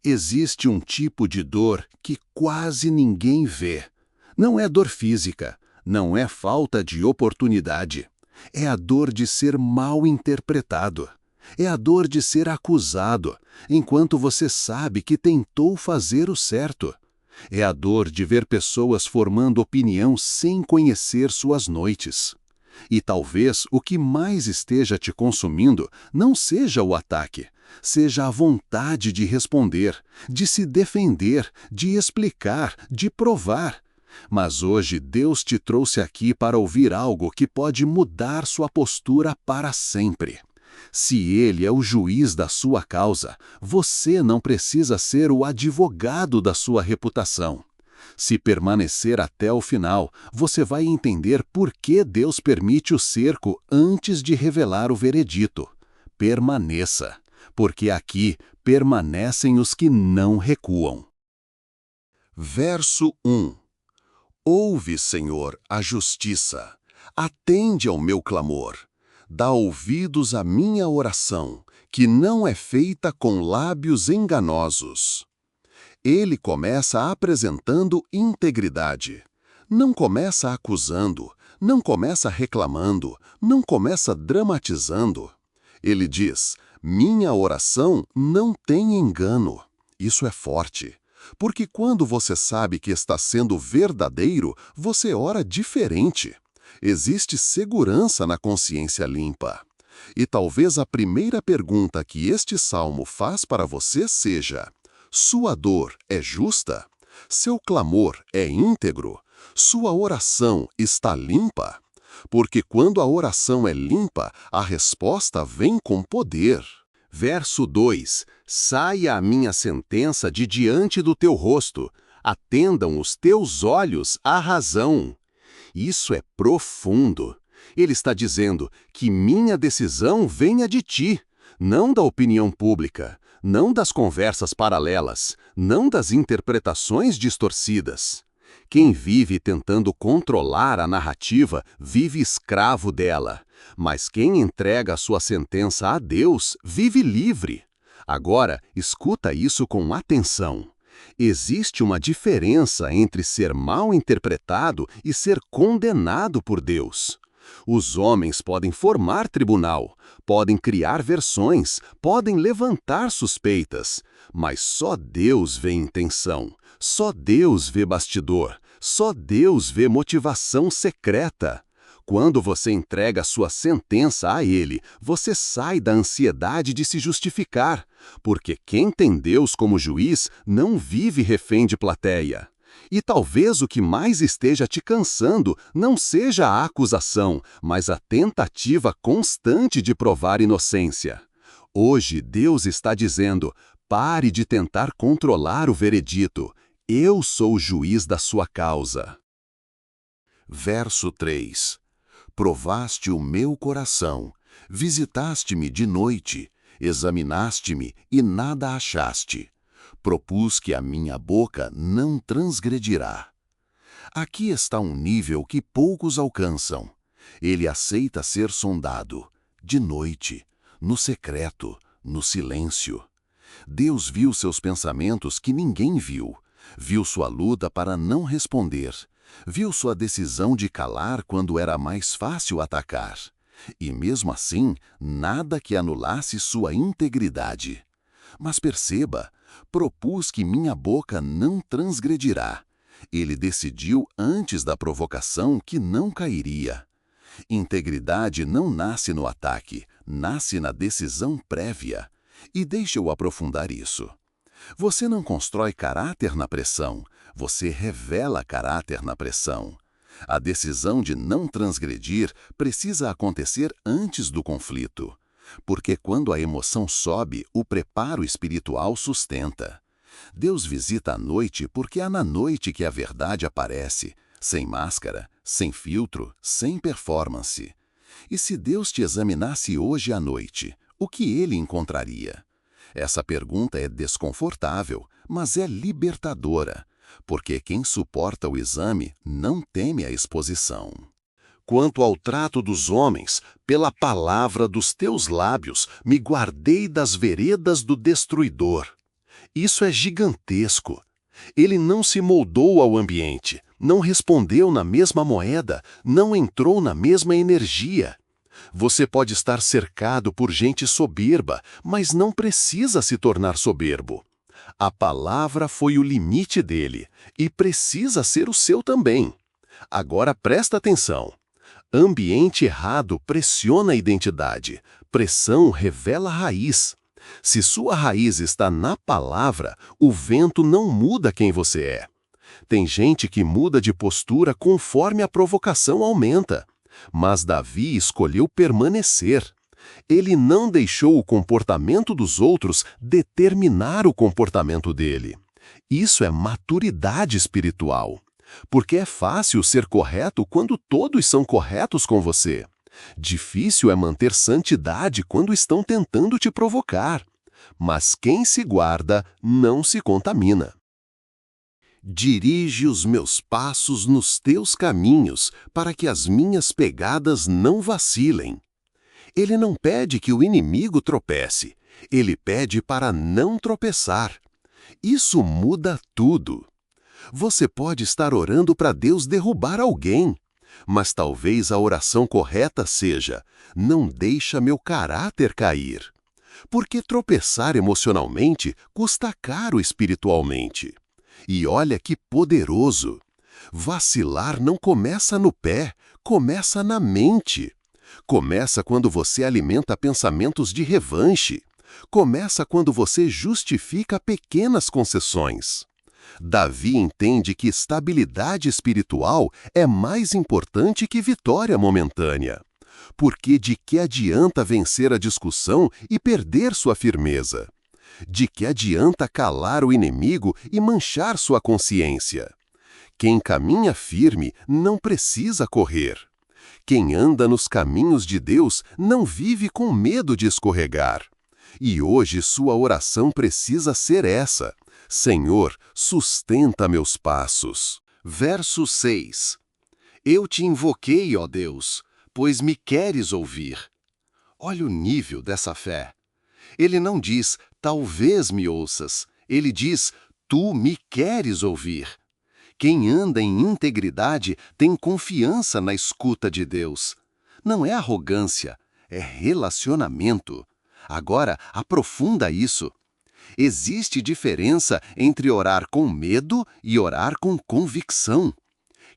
Existe um tipo de dor que quase ninguém vê. Não é dor física, não é falta de oportunidade. É a dor de ser mal interpretado. É a dor de ser acusado, enquanto você sabe que tentou fazer o certo. É a dor de ver pessoas formando opinião sem conhecer suas noites. E talvez o que mais esteja te consumindo não seja o ataque, seja a vontade de responder, de se defender, de explicar, de provar. Mas hoje Deus te trouxe aqui para ouvir algo que pode mudar sua postura para sempre. Se Ele é o juiz da sua causa, você não precisa ser o advogado da sua reputação. Se permanecer até o final, você vai entender por que Deus permite o cerco antes de revelar o veredito. Permaneça, porque aqui permanecem os que não recuam. Verso 1. Ouve, Senhor, a justiça. Atende ao meu clamor. Dá ouvidos à minha oração, que não é feita com lábios enganosos. Ele começa apresentando integridade. Não começa acusando, não começa reclamando, não começa dramatizando. Ele diz: minha oração não tem engano. Isso é forte, porque quando você sabe que está sendo verdadeiro, você ora diferente. Existe segurança na consciência limpa. E talvez a primeira pergunta que este salmo faz para você seja: sua dor é justa? Seu clamor é íntegro? Sua oração está limpa? Porque quando a oração é limpa, a resposta vem com poder. Verso 2. Saia a minha sentença de diante do teu rosto, atendam os teus olhos à razão. Isso é profundo. Ele está dizendo que minha decisão venha de ti, não da opinião pública, não das conversas paralelas, não das interpretações distorcidas. Quem vive tentando controlar a narrativa vive escravo dela, mas quem entrega a sua sentença a Deus vive livre. Agora, escuta isso com atenção. Existe uma diferença entre ser mal interpretado e ser condenado por Deus. Os homens podem formar tribunal, podem criar versões, podem levantar suspeitas, mas só Deus vê intenção, só Deus vê bastidor, só Deus vê motivação secreta. Quando você entrega sua sentença a Ele, você sai da ansiedade de se justificar, porque quem tem Deus como juiz não vive refém de plateia. E talvez o que mais esteja te cansando não seja a acusação, mas a tentativa constante de provar inocência. Hoje Deus está dizendo: pare de tentar controlar o veredito. Eu sou o juiz da sua causa. Verso 3. Provaste o meu coração, visitaste-me de noite, examinaste-me e nada achaste. Propus que a minha boca não transgredirá. Aqui está um nível que poucos alcançam. Ele aceita ser sondado, de noite, no secreto, no silêncio. Deus viu seus pensamentos que ninguém viu, viu sua luta para não responder, viu sua decisão de calar quando era mais fácil atacar. E mesmo assim, nada que anulasse sua integridade. Mas perceba, propus que minha boca não transgredirá. Ele decidiu antes da provocação que não cairia. Integridade não nasce no ataque, nasce na decisão prévia. E deixa eu aprofundar isso. Você não constrói caráter na pressão, você revela caráter na pressão. A decisão de não transgredir precisa acontecer antes do conflito. Porque quando a emoção sobe, o preparo espiritual sustenta. Deus visita à noite porque é na noite que a verdade aparece, sem máscara, sem filtro, sem performance. E se Deus te examinasse hoje à noite, o que ele encontraria? Essa pergunta é desconfortável, mas é libertadora, porque quem suporta o exame não teme a exposição. Quanto ao trato dos homens, pela palavra dos teus lábios me guardei das veredas do destruidor. Isso é gigantesco. Ele não se moldou ao ambiente, não respondeu na mesma moeda, não entrou na mesma energia. Você pode estar cercado por gente soberba, mas não precisa se tornar soberbo. A palavra foi o limite dele, e precisa ser o seu também. Agora presta atenção. Ambiente errado pressiona a identidade. Pressão revela a raiz. Se sua raiz está na palavra, o vento não muda quem você é. Tem gente que muda de postura conforme a provocação aumenta. Mas Davi escolheu permanecer. Ele não deixou o comportamento dos outros determinar o comportamento dele. Isso é maturidade espiritual. Porque é fácil ser correto quando todos são corretos com você. Difícil é manter santidade quando estão tentando te provocar. Mas quem se guarda não se contamina. Dirige os meus passos nos teus caminhos, para que as minhas pegadas não vacilem. Ele não pede que o inimigo tropece, ele pede para não tropeçar. Isso muda tudo. Você pode estar orando para Deus derrubar alguém, mas talvez a oração correta seja: não deixa meu caráter cair. Porque tropeçar emocionalmente custa caro espiritualmente. E olha que poderoso! Vacilar não começa no pé, começa na mente. Começa quando você alimenta pensamentos de revanche. Começa quando você justifica pequenas concessões. Davi entende que estabilidade espiritual é mais importante que vitória momentânea. Porque de que adianta vencer a discussão e perder sua firmeza? De que adianta calar o inimigo e manchar sua consciência? Quem caminha firme não precisa correr. Quem anda nos caminhos de Deus não vive com medo de escorregar. E hoje sua oração precisa ser essa: Senhor, sustenta meus passos. Verso 6. Eu te invoquei, ó Deus, pois me queres ouvir. Olha o nível dessa fé. Ele não diz, talvez me ouças. Ele diz, tu me queres ouvir. Quem anda em integridade tem confiança na escuta de Deus. Não é arrogância, é relacionamento. Agora, aprofunda isso. Existe diferença entre orar com medo e orar com convicção.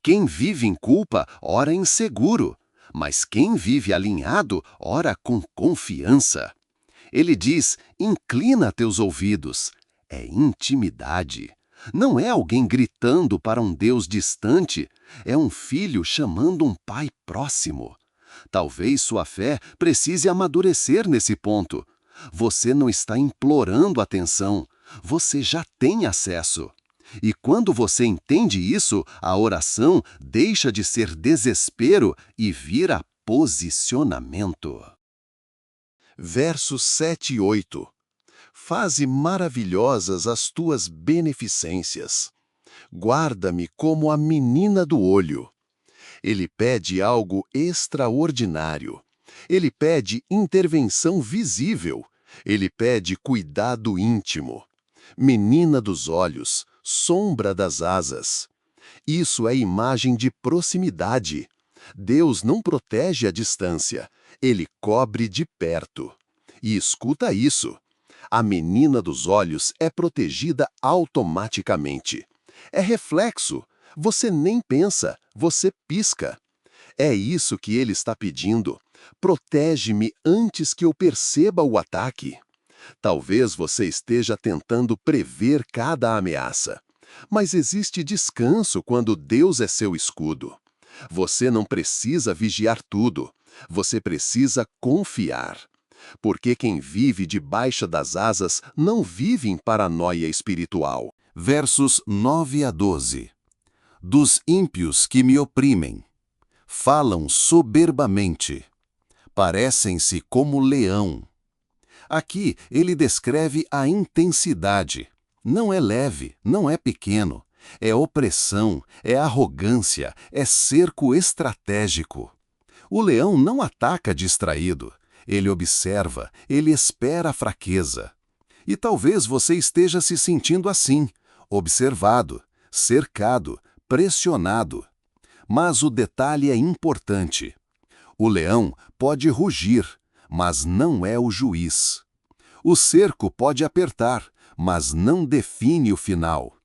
Quem vive em culpa, ora inseguro, mas quem vive alinhado, ora com confiança. Ele diz, inclina teus ouvidos. É intimidade. Não é alguém gritando para um Deus distante, é um filho chamando um pai próximo. Talvez sua fé precise amadurecer nesse ponto. Você não está implorando atenção, você já tem acesso. E quando você entende isso, a oração deixa de ser desespero e vira posicionamento. Versos 7 e 8. Faze maravilhosas as tuas beneficências. Guarda-me como a menina do olho. Ele pede algo extraordinário. Ele pede intervenção visível. Ele pede cuidado íntimo. Menina dos olhos, sombra das asas. Isso é imagem de proximidade. Deus não protege à distância, ele cobre de perto. E escuta isso. A menina dos olhos é protegida automaticamente. É reflexo. Você nem pensa, você pisca. É isso que ele está pedindo. Protege-me antes que eu perceba o ataque. Talvez você esteja tentando prever cada ameaça. Mas existe descanso quando Deus é seu escudo. Você não precisa vigiar tudo. Você precisa confiar. Porque quem vive debaixo das asas não vive em paranoia espiritual. Versos 9 a 12. Dos ímpios que me oprimem. Falam soberbamente. Parecem-se como leão. Aqui ele descreve a intensidade. Não é leve, não é pequeno. É opressão, é arrogância, é cerco estratégico. O leão não ataca distraído. Ele observa, ele espera a fraqueza. E talvez você esteja se sentindo assim, observado, cercado, pressionado. Mas o detalhe é importante. O leão pode rugir, mas não é o juiz. O cerco pode apertar, mas não define o final.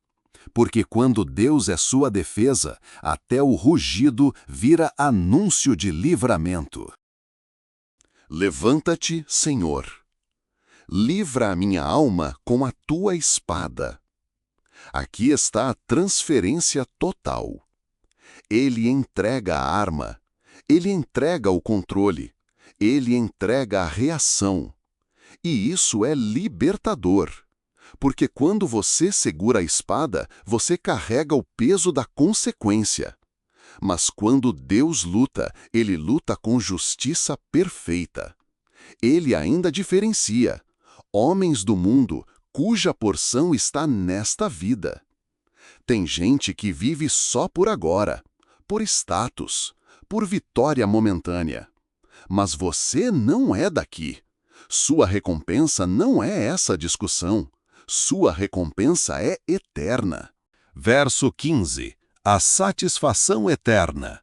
Porque quando Deus é sua defesa, até o rugido vira anúncio de livramento. Levanta-te, Senhor. Livra a minha alma com a tua espada. Aqui está a transferência total. Ele entrega a arma, ele entrega o controle, ele entrega a reação. E isso é libertador, porque quando você segura a espada, você carrega o peso da consequência. Mas quando Deus luta, ele luta com justiça perfeita. Ele ainda diferencia homens do mundo cuja porção está nesta vida. Tem gente que vive só por agora, por status, por vitória momentânea. Mas você não é daqui. Sua recompensa não é essa discussão. Sua recompensa é eterna. Verso 15. A satisfação eterna.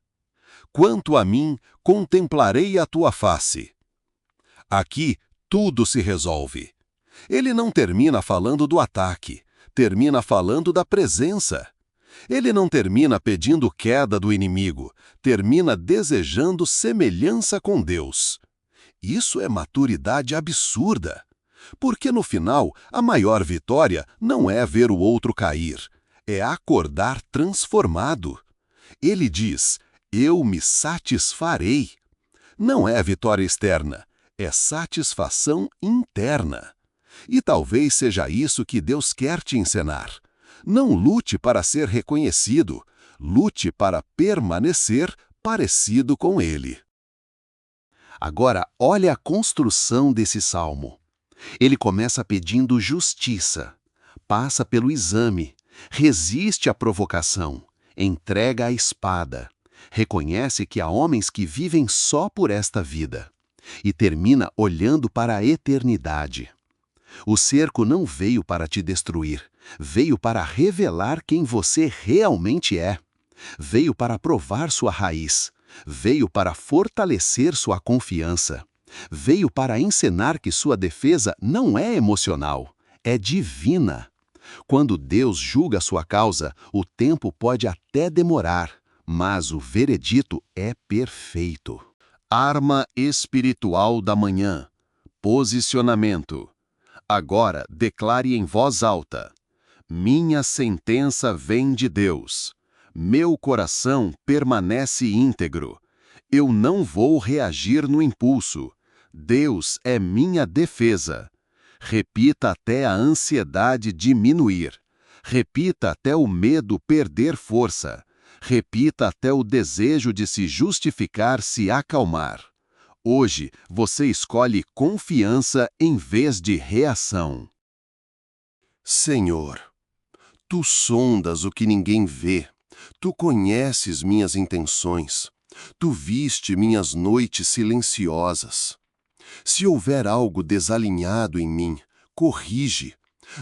Quanto a mim, contemplarei a tua face. Aqui, tudo se resolve. Ele não termina falando do ataque, termina falando da presença. Ele não termina pedindo queda do inimigo, termina desejando semelhança com Deus. Isso é maturidade absurda. Porque no final, a maior vitória não é ver o outro cair, é acordar transformado. Ele diz, eu me satisfarei. Não é vitória externa, é satisfação interna. E talvez seja isso que Deus quer te ensinar. Não lute para ser reconhecido, lute para permanecer parecido com Ele. Agora, olha a construção desse salmo. Ele começa pedindo justiça, passa pelo exame, resiste à provocação, entrega a espada, reconhece que há homens que vivem só por esta vida e termina olhando para a eternidade. O cerco não veio para te destruir, veio para revelar quem você realmente é. Veio para provar sua raiz, veio para fortalecer sua confiança. Veio para ensinar que sua defesa não é emocional, é divina. Quando Deus julga sua causa, o tempo pode até demorar, mas o veredito é perfeito. Arma espiritual da manhã. Posicionamento. Agora declare em voz alta: minha sentença vem de Deus. Meu coração permanece íntegro. Eu não vou reagir no impulso. Deus é minha defesa. Repita até a ansiedade diminuir. Repita até o medo perder força. Repita até o desejo de se justificar se acalmar. Hoje, você escolhe confiança em vez de reação. Senhor, Tu sondas o que ninguém vê. Tu conheces minhas intenções. Tu viste minhas noites silenciosas. Se houver algo desalinhado em mim, corrige.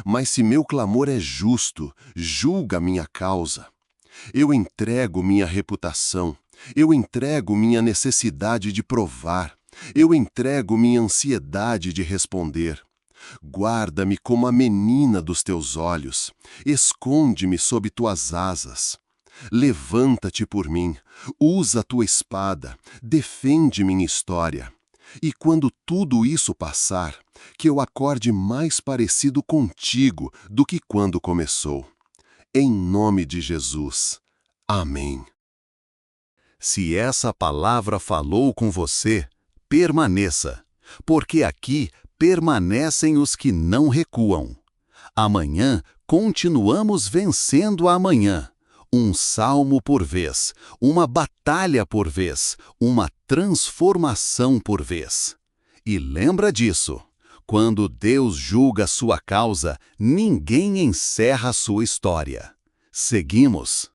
Mas se meu clamor é justo, julga minha causa. Eu entrego minha reputação. Eu entrego minha necessidade de provar. Eu entrego minha ansiedade de responder. Guarda-me como a menina dos teus olhos. Esconde-me sob tuas asas. Levanta-te por mim. Usa a tua espada. Defende minha história. E quando tudo isso passar, que eu acorde mais parecido contigo do que quando começou. Em nome de Jesus. Amém. Se essa palavra falou com você, permaneça, porque aqui permanecem os que não recuam. Amanhã continuamos vencendo a amanhã. Um salmo por vez, uma batalha por vez, uma transformação por vez. E lembra disso, quando Deus julga sua causa, ninguém encerra sua história. Seguimos.